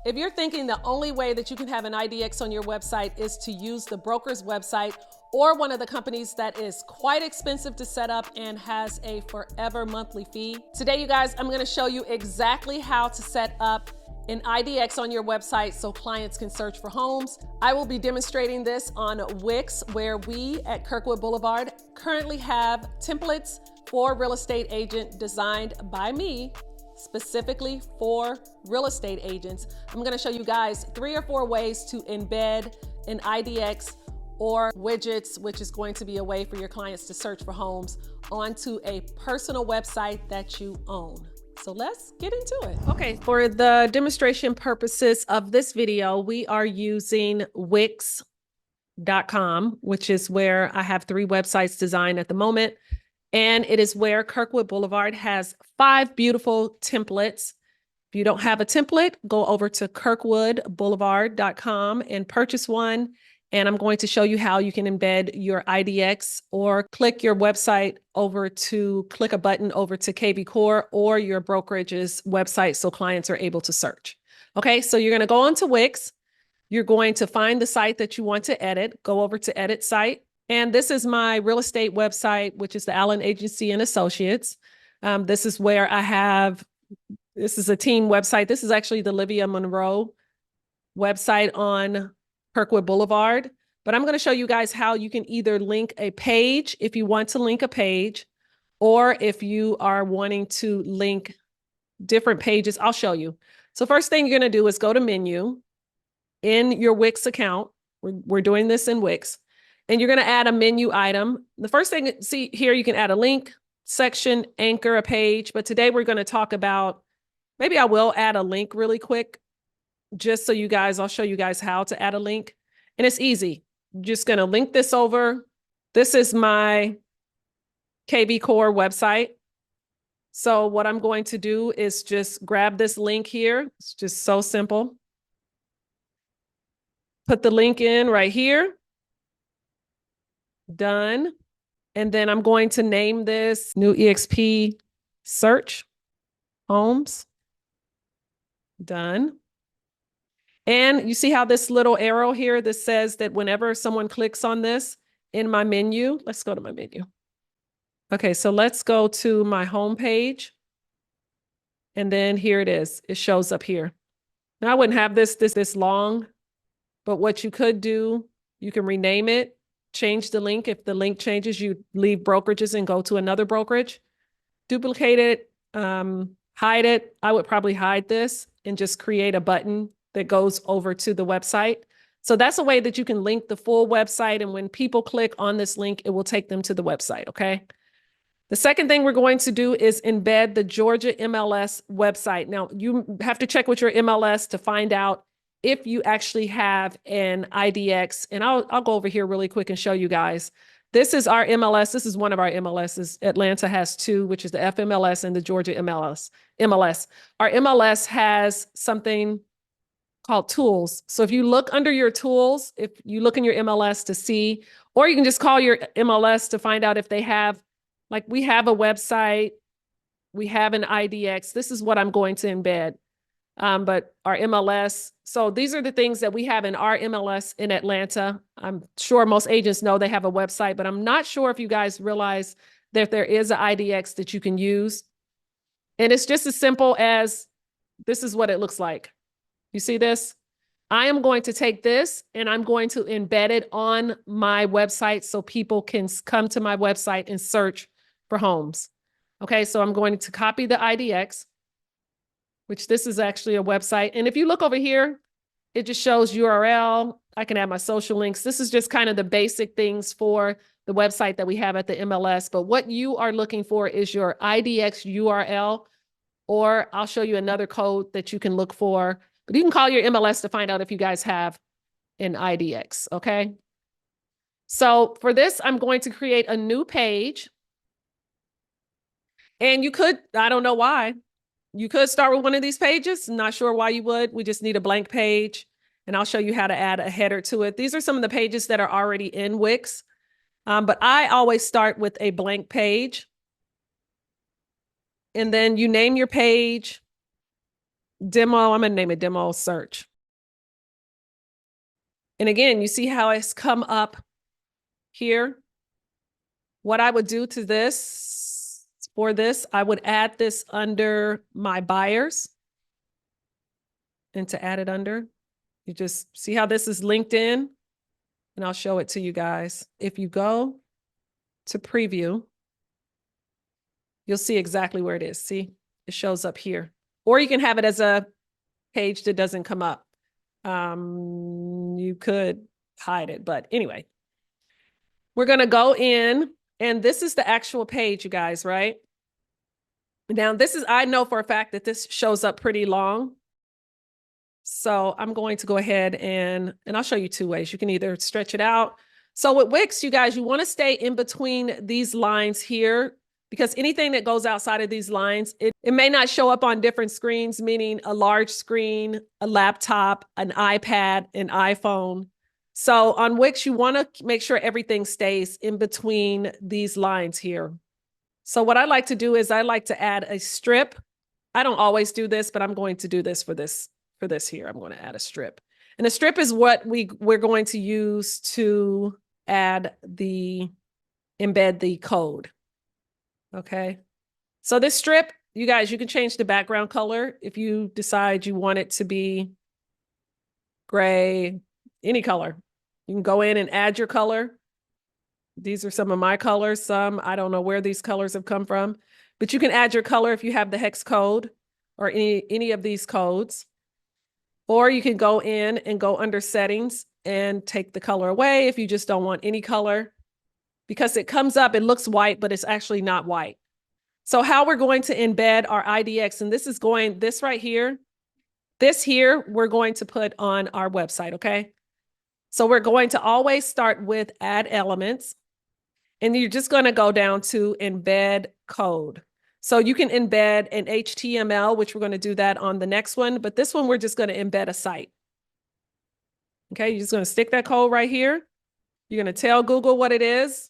If you're thinking the only way that you can have an IDX on your website is to use the broker's website or one of the companies that is quite expensive to set up and has a forever monthly fee, today, you guys, I'm gonna show you exactly how to set up an IDX on your website so clients can search for homes. I will be demonstrating this on WIX, where we at Kirkwood Boulevard currently have templates for real estate agent designed by me specifically for real estate agents. I'm going to show you guys 3 or 4 ways to embed an IDX or widgets, which is going to be a way for your clients to search for homes onto a personal website that you own. So let's get into it. Okay, for the demonstration purposes of this video, we are using WIX.com, which is where I have 3 websites designed at the moment. And it is where Kirkwood Boulevard has 5 beautiful templates. If you don't have a template, go over to kirkwoodboulevard.com and purchase one. And I'm going to show you how you can embed your IDX or click your website over to click a button over to KV Core or your brokerage's website so clients are able to search. Okay, so you're going to go onto Wix. You're going to find the site that you want to edit. Go over to Edit Site. And this is my real estate website, which is the Allen Agency and Associates. This is where I have, this is a team website. This is actually the Livia Monroe website on Kirkwood Boulevard. But I'm going to show you guys how you can either link a page if you want to link a page, or if you are wanting to link different pages, I'll show you. So first thing you're going to do is go to Menu in your Wix account. We're doing this in Wix. And you're going to add a menu item. The first thing, see here, you can add a link, section, anchor, a page. But today we're going to talk about, maybe I will add a link really quick, just so you guys, I'll show you guys how to add a link. And it's easy. I'm just going to link this over. This is my KV Core website. So what I'm going to do is just grab this link here. It's just so simple. Put the link in right here. Done. And then I'm going to name this new EXP search homes. Done. And you see how this little arrow here, this says that whenever someone clicks on this in my menu, let's go to my menu. Okay, so let's go to my home page. And then here it is. It shows up here. Now I wouldn't have this long, but what you could do, you can rename it. Change the link. If the link changes, you leave brokerages and go to another brokerage. Duplicate it, hide it. I would probably hide this and just create a button that goes over to the website. So that's a way that you can link the full website. And when people click on this link, it will take them to the website, okay? The second thing we're going to do is embed the Georgia MLS website. Now, you have to check with your MLS to find out if you actually have an IDX, and I'll go over here really quick and show you guys. This is our MLS. This is one of our MLSs. Atlanta has 2, which is the FMLS and the Georgia MLS. Our MLS has something called tools. So if you look under your tools, if you look in your MLS to see, or you can just call your MLS to find out if they have, like we have a website, we have an IDX. This is what I'm going to embed. But our MLS, so these are the things that we have in our MLS in Atlanta. I'm sure most agents know they have a website, but I'm not sure if you guys realize that there is an IDX that you can use. And it's just as simple as, this is what it looks like. You see this? I am going to take this and I'm going to embed it on my website so people can come to my website and search for homes. Okay, so I'm going to copy the IDX, which this is actually a website. And if you look over here, it just shows URL. I can add my social links. This is just kind of the basic things for the website that we have at the MLS. But what you are looking for is your IDX URL, or I'll show you another code that you can look for. But you can call your MLS to find out if you guys have an IDX, okay? So for this, I'm going to create a new page. And you could, I don't know why, you could start with one of these pages. Not sure why you would. We just need a blank page, and I'll show you how to add a header to it. These are some of the pages that are already in Wix, but I always start with a blank page. And then you name your page. demo, I'm gonna name it demo search. And again, you see how it's come up here? What I would do to this, for this, I would add this under my buyers. And to add it under, you just see how this is linked in? And I'll show it to you guys. If you go to preview, you'll see exactly where it is. See, it shows up here. Or you can have it as a page that doesn't come up. You could hide it, but anyway, we're going to go in, and this is the actual page, you guys, right? Now, this is, I know for a fact that this shows up pretty long. So I'm going to go ahead and I'll show you two ways. You can either stretch it out. So with Wix, you guys, you want to stay in between these lines here, because anything that goes outside of these lines, it may not show up on different screens, meaning a large screen, a laptop, an iPad, an iPhone. So on Wix, you want to make sure everything stays in between these lines here. So what I like to do is I like to add a strip. I don't always do this, but I'm going to do this for this here. I'm going to add a strip. And a strip is what we're going to use to embed the code. Okay. So this strip, you guys, you can change the background color if you decide you want it to be gray, any color. You can go in and add your color. These are some of my colors. Some, I don't know where these colors have come from, but you can add your color if you have the hex code or any of these codes. Or you can go in and go under settings and take the color away if you just don't want any color, because it comes up, it looks white, but it's actually not white. So how we're going to embed our IDX, and this right here, this here, we're going to put on our website, okay? So we're going to always start with add elements, and you're just going to go down to embed code. So you can embed an HTML, which we're going to do that on the next one. But this one, we're just going to embed a site. Okay, you're just going to stick that code right here. You're going to tell Google what it is.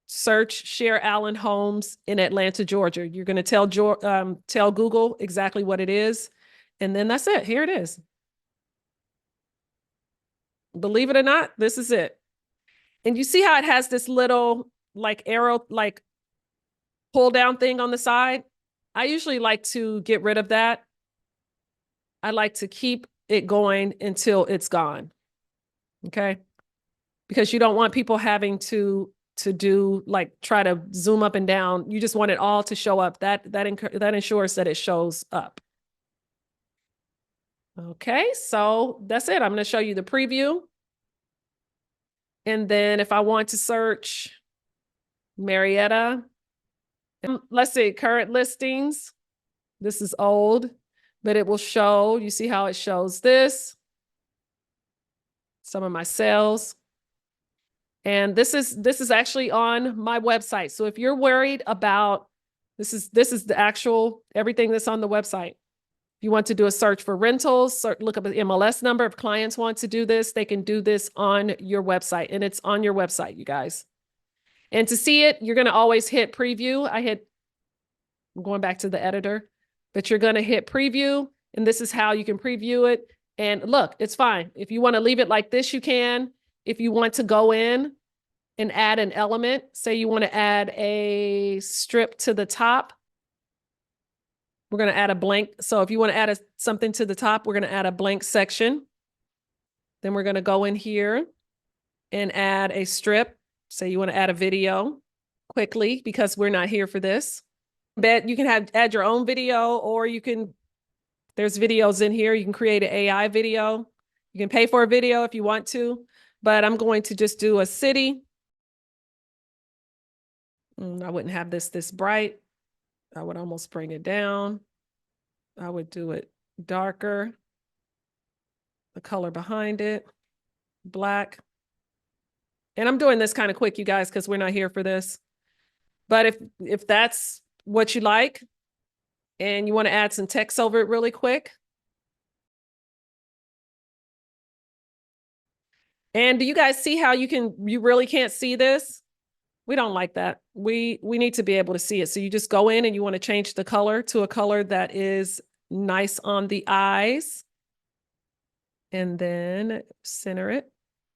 Search Share Allen Homes in Atlanta, Georgia. You're going to tell Google exactly what it is. And then that's it. Here it is. Believe it or not, this is it. And you see how it has this little like arrow, like pull down thing on the side? I usually like to get rid of that. I like to keep it going until it's gone. Okay. Because you don't want people having to do like try to zoom up and down. You just want it all to show up. That ensures that it shows up. Okay, so that's it. I'm going to show you the preview. And then if I want to search Marietta, let's see, current listings. This is old, but it will show, you see how it shows this, some of my sales. And this is actually on my website. So if you're worried about, this is the actual, everything that's on the website. If you want to do a search for rentals, look up the MLS number. If clients want to do this, they can do this on your website, and it's on your website, you guys. And to see it, you're going to always hit preview. I'm going back to the editor, but you're going to hit preview, and this is how you can preview it. And look, it's fine. If you want to leave it like this, you can. If you want to go in and add an element, say you want to add a strip to the top, we're going to add a blank. So if you want to add something to the top, we're going to add a blank section. Then we're going to go in here and add a strip. Say you want to add a video quickly because we're not here for this. But you can add your own video, or there's videos in here. You can create an AI video. You can pay for a video if you want to, but I'm going to just do a city. I wouldn't have this bright. I would almost bring it down. I would do it darker. The color behind it, black. And I'm doing this kind of quick, you guys, because we're not here for this. But if that's what you like and you want to add some text over it really quick. And do you guys see how you really can't see this? We don't like that. We need to be able to see it. So you just go in and you want to change the color to a color that is nice on the eyes. And then center it.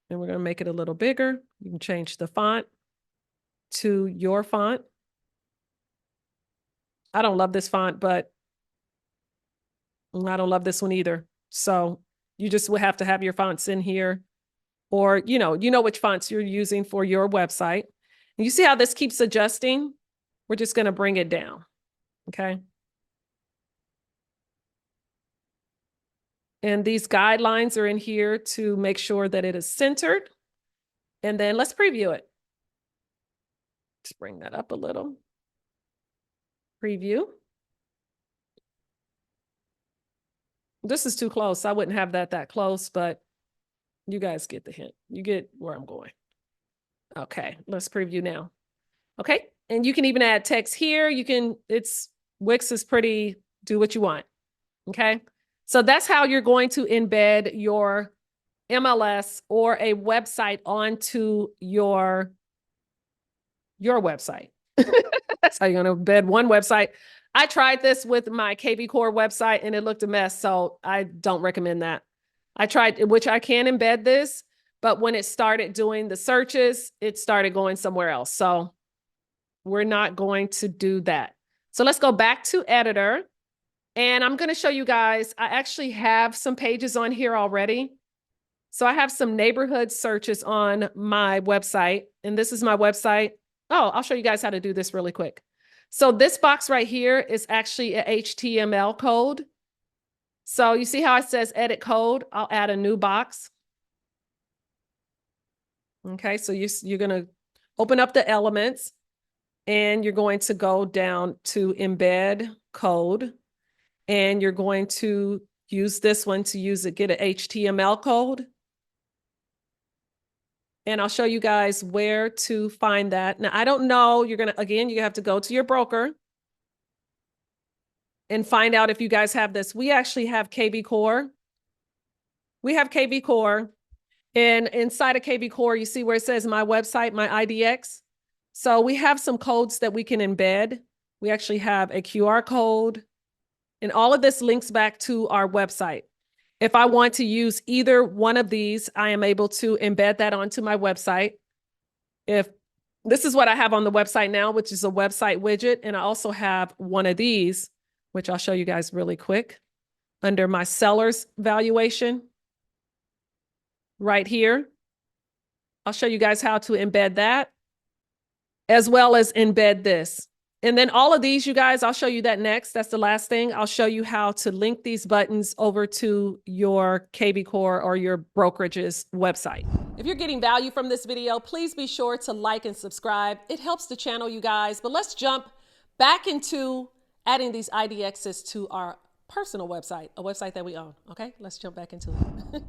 And we're going to make it a little bigger. You can change the font to your font. I don't love this font, but I don't love this one either. So you just will have to have your fonts in here, or, you know which fonts you're using for your website. And you see how this keeps adjusting? We're just going to bring it down. Okay. And these guidelines are in here to make sure that it is centered. And then let's preview it. Let's bring that up a little. Preview. This is too close. I wouldn't have that close, but you guys get the hint. You get where I'm going. Okay, let's preview now. Okay, and you can even add text here. Wix is pretty, do what you want. Okay, so that's how you're going to embed your MLS or a website onto your website. That's how you're going to embed one website. I tried this with my KB Core website and it looked a mess, so I don't recommend that. I tried, which I can embed this, but when it started doing the searches, it started going somewhere else. So we're not going to do that. So let's go back to editor. And I'm going to show you guys, I actually have some pages on here already. So I have some neighborhood searches on my website, and this is my website. Oh, I'll show you guys how to do this really quick. So this box right here is actually a HTML code. So you see how it says edit code? I'll add a new box. Okay, so you're going to open up the elements and you're going to go down to embed code, and you're going to use this one to get an HTML code. And I'll show you guys where to find that. Now, I don't know, you have to go to your broker and find out if you guys have this. We actually have KB Core. We have KB Core. And inside of KB Core, you see where it says my website, my IDX. So we have some codes that we can embed. We actually have a QR code. And all of this links back to our website. If I want to use either one of these, I am able to embed that onto my website. If this is what I have on the website now, which is a website widget. And I also have one of these, which I'll show you guys really quick, under my seller's valuation right here. I'll show you guys how to embed that, as well as embed this. And then all of these, you guys, I'll show you that next. That's the last thing. I'll show you how to link these buttons over to your KB Core or your brokerage's website. If you're getting value from this video, please be sure to like and subscribe. It helps the channel, you guys. But let's jump back into adding these IDXs to our personal website, a website that we own. Okay, let's jump back into it.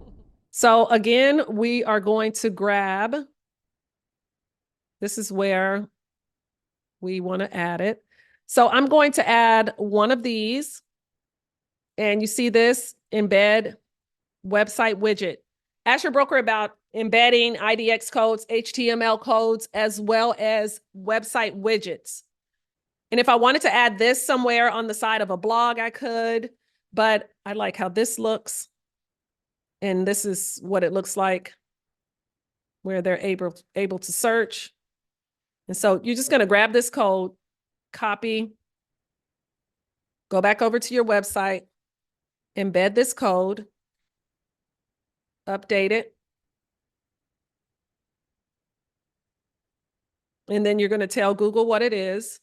So again, we are going to grab, this is where we want to add it. So I'm going to add one of these, and you see this embed website widget. Ask your broker about embedding IDX codes, HTML codes, as well as website widgets. And if I wanted to add this somewhere on the side of a blog, I could, but I like how this looks. And this is what it looks like where they're able to search. And so you're just going to grab this code, copy, go back over to your website, embed this code, update it. And then you're going to tell Google what it is.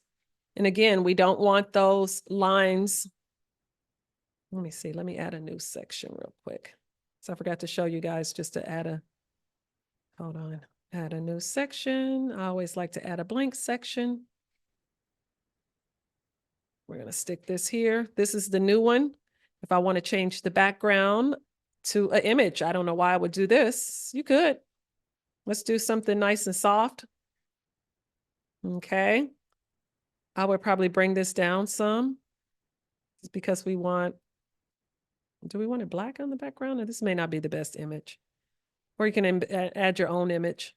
And again, we don't want those lines. Let me see. Let me add a new section real quick. So I forgot to show you guys just to add a new section. I always like to add a blank section. We're going to stick this here. This is the new one. If I want to change the background to an image, I don't know why I would do this. You could. Let's do something nice and soft. Okay. I would probably bring this down some. It's because do we want it black on the background? Or this may not be the best image. Or you can add your own image.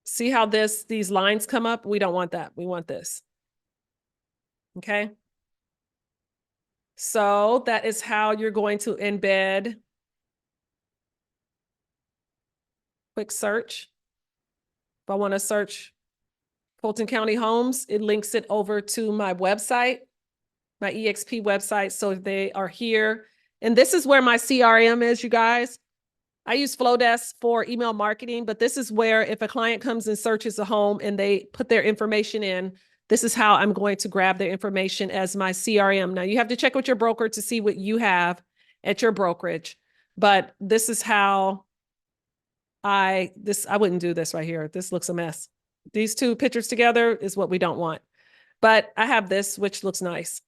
See how these lines come up? We don't want that. We want this. Okay. So that is how you're going to embed. Quick search. If I want to search Fulton County homes, it links it over to my website, my EXP website. So they are here. And this is where my CRM is, you guys. I use Flowdesk for email marketing, but this is where if a client comes and searches a home and they put their information in, this is how I'm going to grab their information as my CRM. Now you have to check with your broker to see what you have at your brokerage, but this is how I wouldn't do this right here. This looks a mess. These two pictures together is what we don't want, but I have this, which looks nice.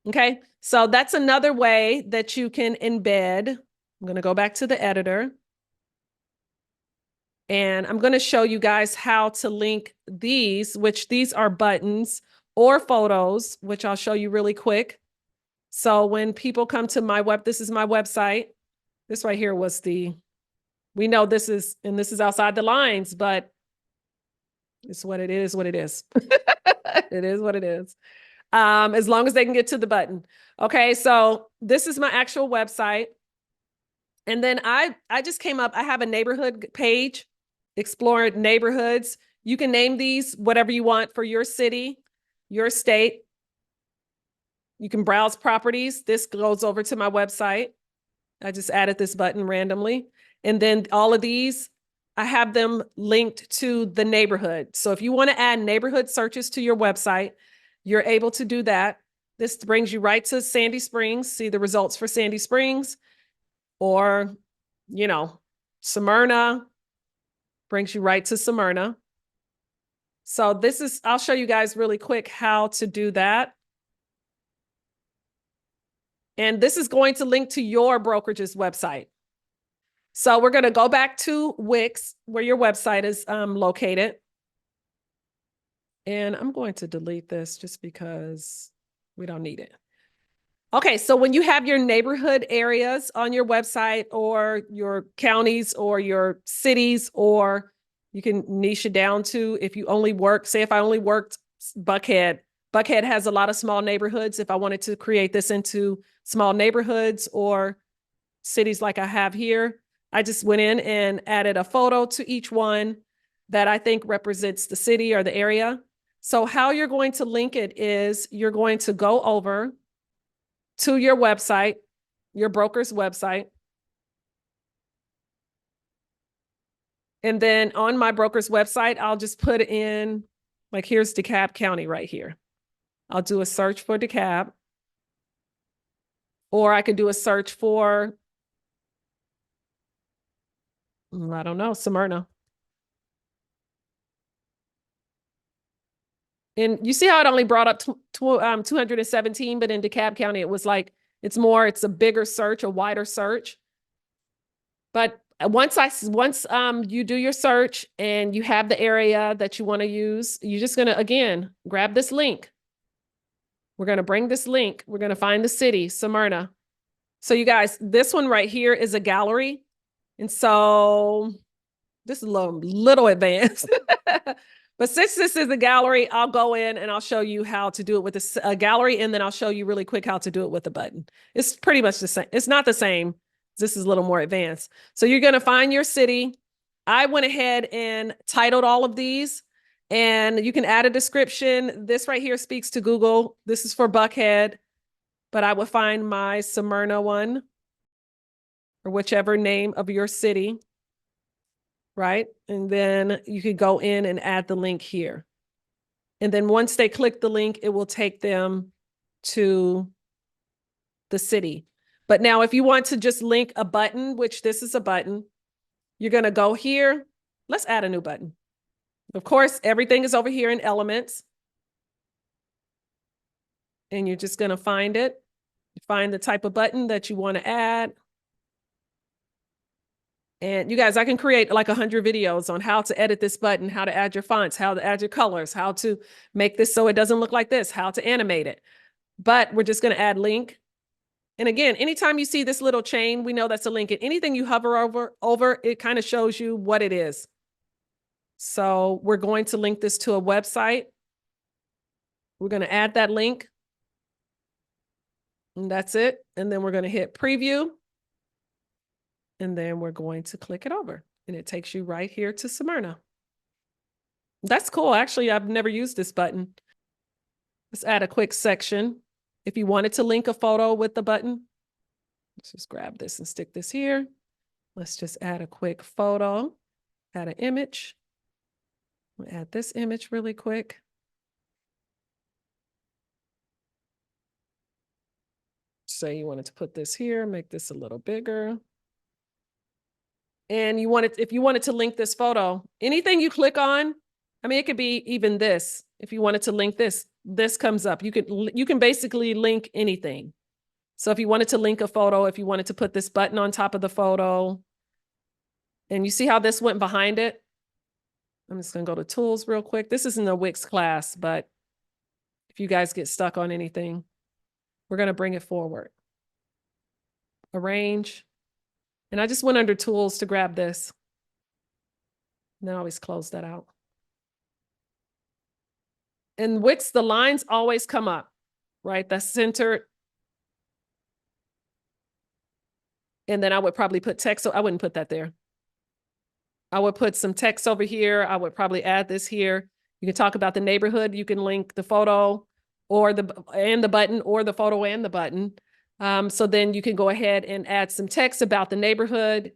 Okay. So that's another way that you can embed. I'm going to go back to the editor. And I'm going to show you guys how to link these, which these are buttons or photos, which I'll show you really quick. So when people come to my this is my website. This right here was we know this is, and this is outside the lines, but it's what it is, what it is. It is what it is. As long as they can get to the button. Okay, so this is my actual website. And then I just came up, I have a neighborhood page, explore neighborhoods. You can name these whatever you want for your city, your state. You can browse properties. This goes over to my website. I just added this button randomly. And then all of these, I have them linked to the neighborhood. So if you want to add neighborhood searches to your website, you're able to do that. This brings you right to Sandy Springs, see the results for Sandy Springs, or, you know, Smyrna, brings you right to Smyrna. So this is, I'll show you guys really quick how to do that. And this is going to link to your brokerage's website. So we're going to go back to WIX, where your website is located. And I'm going to delete this just because we don't need it. Okay, so when you have your neighborhood areas on your website or your counties or your cities, or you can niche it down to if you only work, say if I only worked Buckhead. Buckhead has a lot of small neighborhoods. If I wanted to create this into small neighborhoods or cities like I have here, I just went in and added a photo to each one that I think represents the city or the area. So how you're going to link it is you're going to go over to your website, your broker's website. And then on my broker's website, I'll just put in, like, here's DeKalb County right here. I'll do a search for DeKalb. Or I could do a search for, I don't know, Smyrna. And you see how it only brought up 217, but in DeKalb County, it was like, it's a bigger search, a wider search. But once you do your search and you have the area that you want to use, you're just going to, again, grab this link. We're going to bring this link. We're going to find the city, Smyrna. So you guys, this one right here is a gallery. And so this is a little advanced. But since this is a gallery, I'll go in and I'll show you how to do it with a gallery. And then I'll show you really quick how to do it with a button. It's pretty much the same. It's not the same. This is a little more advanced. So you're going to find your city. I went ahead and titled all of these, and you can add a description. This right here speaks to Google. This is for Buckhead, but I would find my Smyrna one or whichever name of your city. Right? And then you could go in and add the link here. And then once they click the link, it will take them to the city. But now if you want to just link a button, which this is a button, you're going to go here. Let's add a new button. Of course, everything is over here in Elements. And you're just going to find it. Find the type of button that you want to add. And you guys, I can create like 100 videos on how to edit this button, how to add your fonts, how to add your colors, how to make this so it doesn't look like this, how to animate it. But we're just going to add link. And again, anytime you see this little chain, we know that's a link. And anything you hover over, it kind of shows you what it is. So we're going to link this to a website. We're going to add that link. And that's it. And then we're going to hit preview. And then we're going to click it over. And it takes you right here to Smyrna. That's cool. Actually, I've never used this button. Let's add a quick section. If you wanted to link a photo with the button, let's just grab this and stick this here. Let's just add a quick photo, add an image. We'll add this image really quick. Say you wanted to put this here, make this a little bigger. And you wanted, if you wanted to link this photo, anything you click on, I mean, it could be even this. If you wanted to link this, this comes up. You can basically link anything. So if you wanted to link a photo, if you wanted to put this button on top of the photo, and you see how this went behind it? I'm just going to go to tools real quick. This isn't a WIX class, but if you guys get stuck on anything, we're going to bring it forward. Arrange. And I just went under tools to grab this. And then always close that out. In WIX, the lines always come up, right? That's centered. And then I would probably put text. So I wouldn't put that there. I would put some text over here. I would probably add this here. You can talk about the neighborhood. You can link the photo or the button, or the photo and the button. So then you can go ahead and add some text about the neighborhood.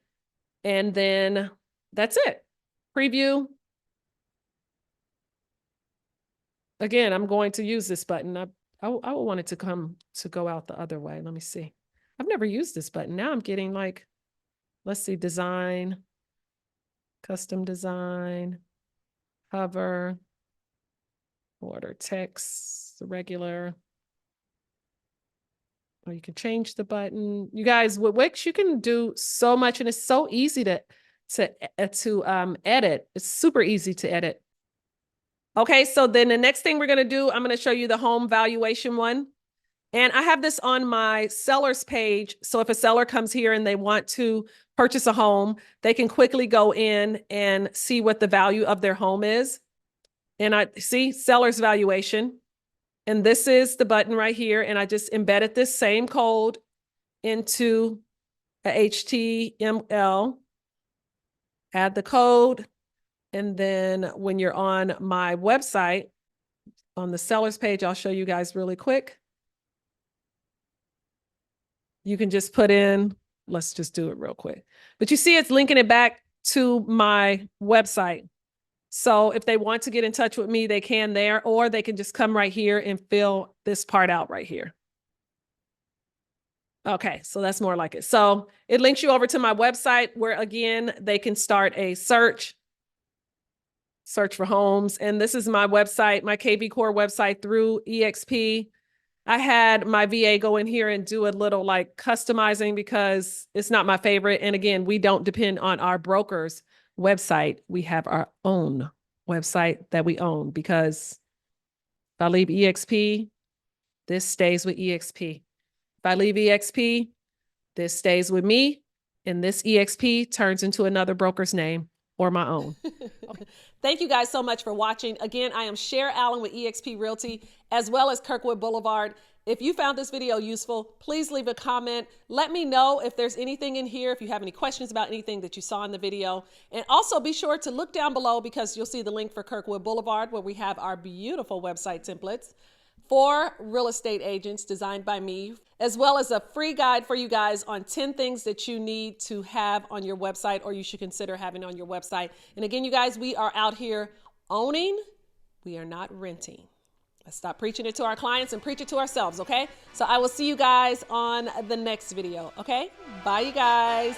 And then that's it. Preview. Again, I'm going to use this button. I want it to go out the other way. Let me see. I've never used this button. Now I'm getting like, let's see, design, custom design, hover, order text, regular. Or you can change the button. You guys, with WIX, you can do so much, and it's so easy to edit. It's super easy to edit. Okay, so then the next thing we're going to do, I'm going to show you the home valuation one. And I have this on my seller's page. So if a seller comes here and they want to purchase a home, they can quickly go in and see what the value of their home is. And I see seller's valuation. And this is the button right here. And I just embedded this same code into a HTML. Add the code. And then when you're on my website, on the seller's page, I'll show you guys really quick. You can just put in, let's just do it real quick. But you see it's linking it back to my website. So if they want to get in touch with me, they can there, or they can just come right here and fill this part out right here. Okay, so that's more like it. So it links you over to my website where, again, they can start a search for homes. And this is my website, my KV Core website through EXP. I had my VA go in here and do a little like customizing because it's not my favorite. And again, we don't depend on our broker's website. We have our own website that we own, because if I leave EXP, this stays with EXP. If I leave EXP, this stays with me, and this EXP turns into another broker's name or my own. Okay. Thank you guys so much for watching. Again, I am Cher Allen with EXP Realty, as well as Kirkwood Boulevard. If you found this video useful, please leave a comment. Let me know if there's anything in here, if you have any questions about anything that you saw in the video. And also be sure to look down below, because you'll see the link for Kirkwood Boulevard, where we have our beautiful website templates for real estate agents designed by me, as well as a free guide for you guys on 10 things that you need to have on your website, or you should consider having on your website. And again, you guys, we are out here owning. We are not renting. Let's stop preaching it to our clients and preach it to ourselves, okay? So I will see you guys on the next video, okay? Bye, you guys.